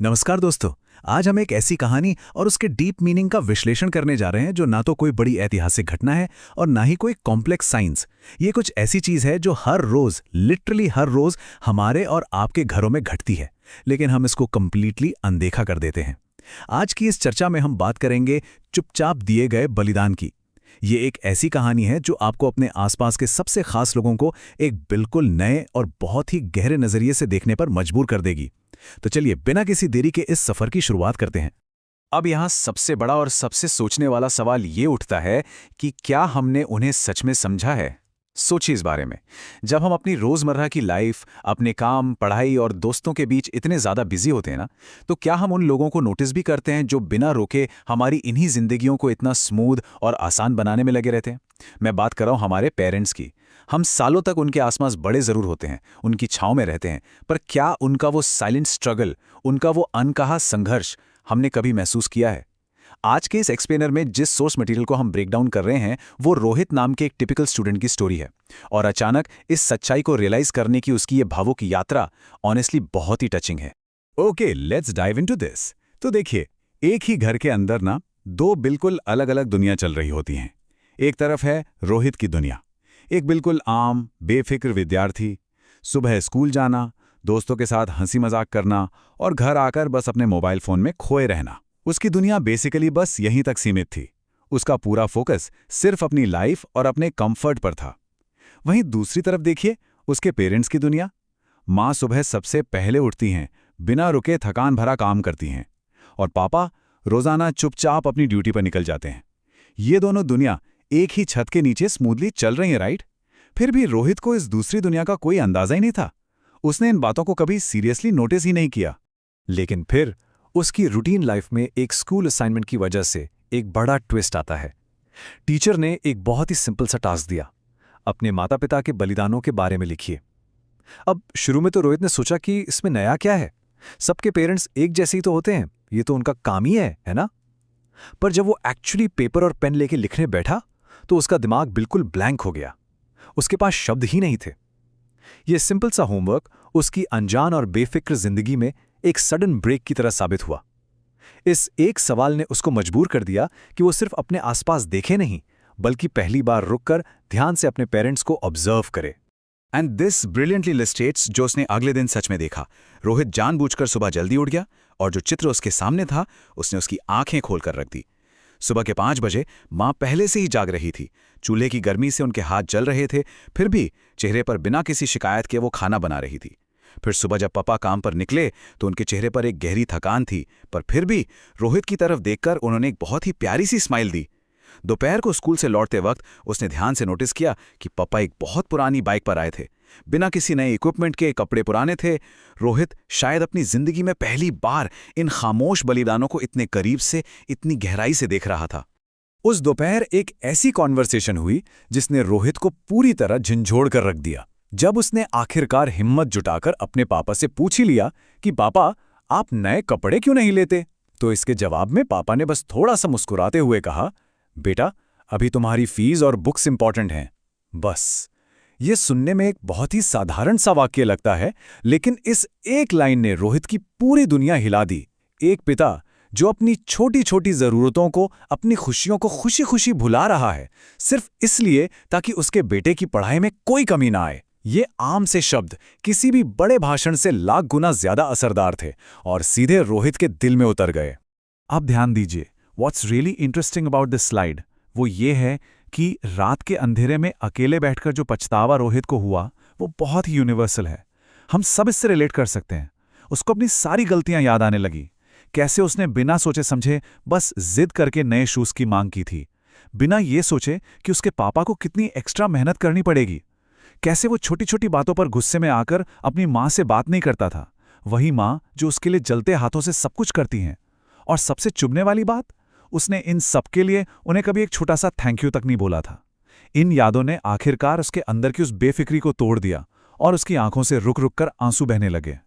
नमस्कार दोस्तों। आज हम एक ऐसी कहानी और उसके डीप मीनिंग का विश्लेषण करने जा रहे हैं जो ना तो कोई बड़ी ऐतिहासिक घटना है और ना ही कोई कॉम्प्लेक्स साइंस। ये कुछ ऐसी चीज है जो हर रोज, लिटरली हर रोज हमारे और आपके घरों में घटती है, लेकिन हम इसको कंप्लीटली अनदेखा कर देते हैं। आज की इस चर्चा में हम बात करेंगे चुपचाप दिए गए बलिदान की। ये एक ऐसी कहानी है जो आपको अपने आसपास के सबसे खास लोगों को एक बिल्कुल नए और बहुत ही गहरे नजरिए से देखने पर मजबूर कर देगी। तो चलिए बिना किसी देरी के इस सफर की शुरुआत करते हैं। अब यहाँ सबसे बड़ा और सबसे सोचने वाला सवाल ये उठता है कि क्या हमने उन्हें सच में समझा है। सोचिए इस बारे में। जब हम अपनी रोजमर्रा की लाइफ, अपने काम, पढ़ाई और दोस्तों के बीच इतने ज्यादा बिजी होते हैं ना, तो क्या हम उन लोगों को नोटिस भी करते हैं जो बिना रोके हमारी इन्हीं जिंदगियों को इतना स्मूथ और आसान बनाने में लगे रहते हैं। मैं बात कर रहा हूं हमारे पेरेंट्स की। हम सालों तक उनके आसपास बड़े जरूर होते हैं, उनकी छांव में रहते हैं, पर क्या उनका वो साइलेंट स्ट्रगल, उनका वो अनकहा संघर्ष हमने कभी महसूस किया है? आज के इस एक्सप्लेनर में जिस सोर्स मटेरियल को हम ब्रेक डाउन कर रहे हैं वो रोहित नाम के एक टिपिकल स्टूडेंट की स्टोरी है, और अचानक इस सच्चाई को रियलाइज करने की उसकी ये भावुक यात्रा ऑनेस्टली बहुत ही टचिंग है। Okay, let's dive into this. तो देखिए, एक ही घर के अंदर ना दो बिल्कुल अलग अलग दुनिया चल रही होती हैं। एक तरफ है रोहित की दुनिया, एक बिल्कुल आम बेफिक्र विद्यार्थी, सुबह स्कूल जाना, दोस्तों के साथ हंसी मजाक करना और घर आकर बस अपने मोबाइल फोन में खोए रहना। उसकी दुनिया बेसिकली बस यहीं तक सीमित थी। उसका पूरा फोकस सिर्फ अपनी लाइफ और अपने कंफर्ट पर था। वहीं दूसरी तरफ देखिए उसके पेरेंट्स की दुनिया। माँ सुबह सबसे पहले उठती हैं, बिना रुके थकान भरा काम करती हैं, और पापा रोजाना चुपचाप अपनी ड्यूटी पर निकल जाते हैं। ये दोनों दुनिया एक ही छत के नीचे स्मूथली चल रही हैं, राइट? फिर भी रोहित को इस दूसरी दुनिया का कोई अंदाजा ही नहीं था। उसने इन बातों को कभी सीरियसली नोटिस ही नहीं किया। लेकिन फिर उसकी रूटीन लाइफ में एक स्कूल असाइनमेंट की वजह से एक बड़ा ट्विस्ट आता है। टीचर ने एक बहुत ही सिंपल सा टास्क दिया, अपने माता पिता के बलिदानों के बारे में लिखिए। अब शुरू में तो रोहित ने सोचा कि इसमें नया क्या है, सबके पेरेंट्स एक जैसे ही तो होते हैं, ये तो उनका काम ही है ना? पर जब वो एक्चुअली पेपर और पेन लेके लिखने बैठा तो उसका दिमाग बिल्कुल ब्लैंक हो गया। उसके पास शब्द ही नहीं थे। यह सिंपल सा होमवर्क उसकी अनजान और बेफिक्र जिंदगी में एक सडन ब्रेक की तरह साबित हुआ। इस एक सवाल ने उसको मजबूर कर दिया कि वो सिर्फ अपने आसपास देखे नहीं, बल्कि पहली बार रुककर ध्यान से अपने पेरेंट्स को ऑब्जर्व करे। एंड दिस ब्रिलियंटली इलस्ट्रेट्स जो उसने अगले दिन सच में देखा। रोहित जानबूझकर सुबह जल्दी उठ गया और जो चित्र उसके सामने था उसने उसकी आंखें खोलकर रख दी। सुबह के 5 बजे माँ पहले से ही जाग रही थी। चूल्हे की गर्मी से उनके हाथ जल रहे थे, फिर भी चेहरे पर बिना किसी शिकायत के वो खाना बना रही थी। फिर सुबह जब पापा काम पर निकले तो उनके चेहरे पर एक गहरी थकान थी, पर फिर भी रोहित की तरफ देखकर उन्होंने एक बहुत ही प्यारी सी स्माइल दी। दोपहर को स्कूल से लौटते वक्त उसने ध्यान से नोटिस किया कि पापा एक बहुत पुरानी बाइक पर आए थे, बिना किसी नए इक्विपमेंट के, कपड़े पुराने थे। रोहित शायद अपनी जिंदगी में पहली बार इन खामोश बलिदानों को इतने करीब से, इतनी गहराई से देख रहा था। उस दोपहर एक ऐसी कॉन्वर्सेशन हुई जिसने रोहित को पूरी तरह झंझोड़ कर रख दिया। जब उसने आखिरकार हिम्मत जुटाकर अपने पापा से पूछ ही लिया कि पापा, आप नए कपड़े क्यों नहीं लेते, तो इसके जवाब में पापा ने बस थोड़ा सा मुस्कुराते हुए कहा, बेटा अभी तुम्हारी फीस और बुक्स इंपॉर्टेंट हैं, बस। ये सुनने में एक बहुत ही साधारण सा वाक्य लगता है, लेकिन इस एक लाइन ने रोहित की पूरी दुनिया हिला दी। एक पिता जो अपनी छोटी छोटी जरूरतों को, अपनी खुशियों को खुशी खुशी भुला रहा है, सिर्फ इसलिए ताकि उसके बेटे की पढ़ाई में कोई कमी ना आए। ये आम से शब्द किसी भी बड़े भाषण से लाख गुना ज्यादा असरदार थे और सीधे रोहित के दिल में उतर गए। अब ध्यान दीजिए, what's really interesting about this slide वो ये है कि रात के अंधेरे में अकेले बैठकर जो पछतावा रोहित को हुआ वो बहुत ही यूनिवर्सल है। हम सब इससे रिलेट कर सकते हैं। उसको अपनी सारी गलतियां याद आने लगी, कैसे उसने बिना सोचे समझे बस जिद करके नए शूज की मांग की थी, बिना ये सोचे कि उसके पापा को कितनी एक्स्ट्रा मेहनत करनी पड़ेगी। कैसे वो छोटी छोटी बातों पर गुस्से में आकर अपनी माँ से बात नहीं करता था, वही माँ जो उसके लिए जलते हाथों से सब कुछ करती हैं। और सबसे चुभने वाली बात, उसने इन सब के लिए उन्हें कभी एक छोटा सा थैंक यू तक नहीं बोला था। इन यादों ने आखिरकार उसके अंदर की उस बेफिक्री को तोड़ दिया और उसकी आंखों से रुक रुक कर आंसू बहने लगे।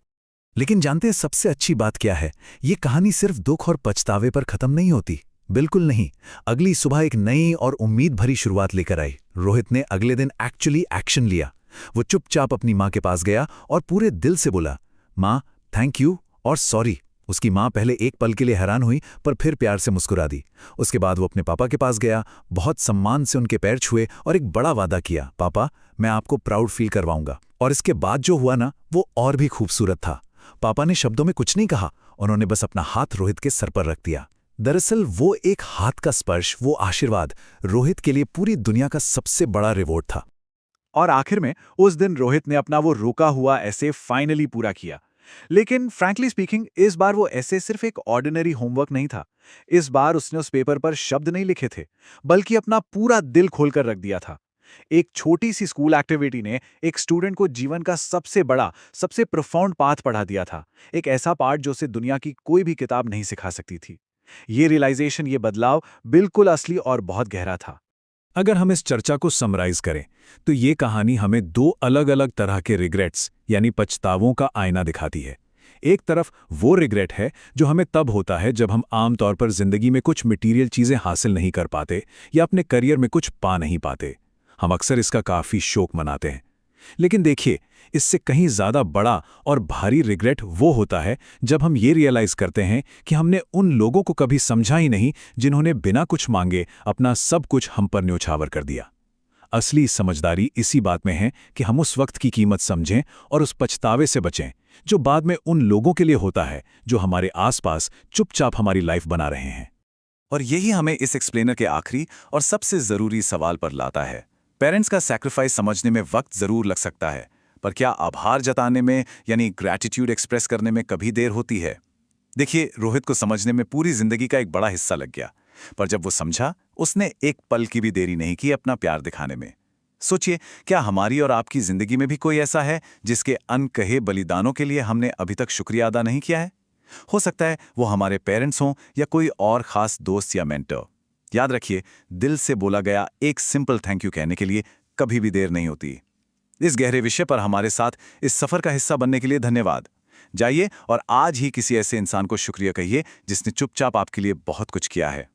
लेकिन जानते हैं सबसे अच्छी बात क्या है? ये कहानी सिर्फ दुख और पछतावे पर खत्म नहीं होती, बिल्कुल नहीं। अगली सुबह एक नई और उम्मीद भरी शुरुआत लेकर आई। रोहित ने अगले दिन एक्चुअली एक्शन लिया। वो चुपचाप अपनी माँ के पास गया और पूरे दिल से बोला, माँ थैंक यू और सॉरी, उसकी माँ पहले एक पल के लिए हैरान हुई, पर फिर प्यार से मुस्कुरा दी। उसके बाद वो अपने पापा के पास गया, बहुत सम्मान से उनके पैर छुए और एक बड़ा वादा किया, पापा मैं आपको प्राउड फील करवाऊंगा। और इसके बाद जो हुआ ना, वो और भी खूबसूरत था। पापा ने शब्दों में कुछ नहीं कहा, उन्होंने बस अपना हाथ रोहित के सर पर रख दिया। दरअसल वो एक हाथ का स्पर्श, वो आशीर्वाद रोहित के लिए पूरी दुनिया का सबसे बड़ा रिवॉर्ड था। और आखिर में उस दिन रोहित ने अपना वो रुका हुआ ऐसे फाइनली पूरा किया। लेकिन फ्रैंकली स्पीकिंग, इस बार वो ऐसे सिर्फ एक ऑर्डिनरी होमवर्क नहीं था। इस बार उसने उस पेपर पर शब्द नहीं लिखे थे, बल्कि अपना पूरा दिल खोलकर रख दिया था। एक छोटी सी स्कूल एक्टिविटी ने एक स्टूडेंट को जीवन का सबसे बड़ा, सबसे प्रोफाउंड पाथ पढ़ा दिया था। एक ऐसा पाठ जो उसे दुनिया की कोई भी किताब नहीं सिखा सकती थी। ये रियलाइजेशन, ये बदलाव बिल्कुल असली और बहुत गहरा था। अगर हम इस चर्चा को समराइज करें, तो ये कहानी हमें दो अलग अलग तरह के रिग्रेट्स यानी पछतावों का आईना दिखाती है। एक तरफ वो रिग्रेट है जो हमें तब होता है जब हम आमतौर पर जिंदगी में कुछ मटीरियल चीजें हासिल नहीं कर पाते या अपने करियर में कुछ पा नहीं पाते। हम अक्सर इसका काफी शोक मनाते हैं। लेकिन देखिए, इससे कहीं ज्यादा बड़ा और भारी रिग्रेट वो होता है जब हम ये रियलाइज करते हैं कि हमने उन लोगों को कभी समझा ही नहीं जिन्होंने बिना कुछ मांगे अपना सब कुछ हम पर न्यौछावर कर दिया। असली समझदारी इसी बात में है कि हम उस वक्त की कीमत समझें और उस पछतावे से बचें जो बाद में उन लोगों के लिए होता है जो हमारे आसपास चुपचाप हमारी लाइफ बना रहे हैं। और यही हमें इस एक्सप्लेनर के आखिरी और सबसे जरूरी सवाल पर लाता है। पेरेंट्स का सैक्रिफाइस समझने में वक्त जरूर लग सकता है, पर क्या आभार जताने में यानी ग्रैटिट्यूड एक्सप्रेस करने में कभी देर होती है? देखिए, रोहित को समझने में पूरी जिंदगी का एक बड़ा हिस्सा लग गया, पर जब वो समझा, उसने एक पल की भी देरी नहीं की अपना प्यार दिखाने में। सोचिए, क्या हमारी और आपकी जिंदगी में भी कोई ऐसा है जिसके अनकहे बलिदानों के लिए हमने अभी तक शुक्रिया अदा नहीं किया है? हो सकता है वो हमारे पेरेंट्स हों या कोई और खास दोस्त या मेंटर। याद रखिए, दिल से बोला गया एक सिंपल थैंक यू कहने के लिए कभी भी देर नहीं होती। इस गहरे विषय पर हमारे साथ इस सफर का हिस्सा बनने के लिए धन्यवाद। जाइए और आज ही किसी ऐसे इंसान को शुक्रिया कहिए जिसने चुपचाप आपके लिए बहुत कुछ किया है।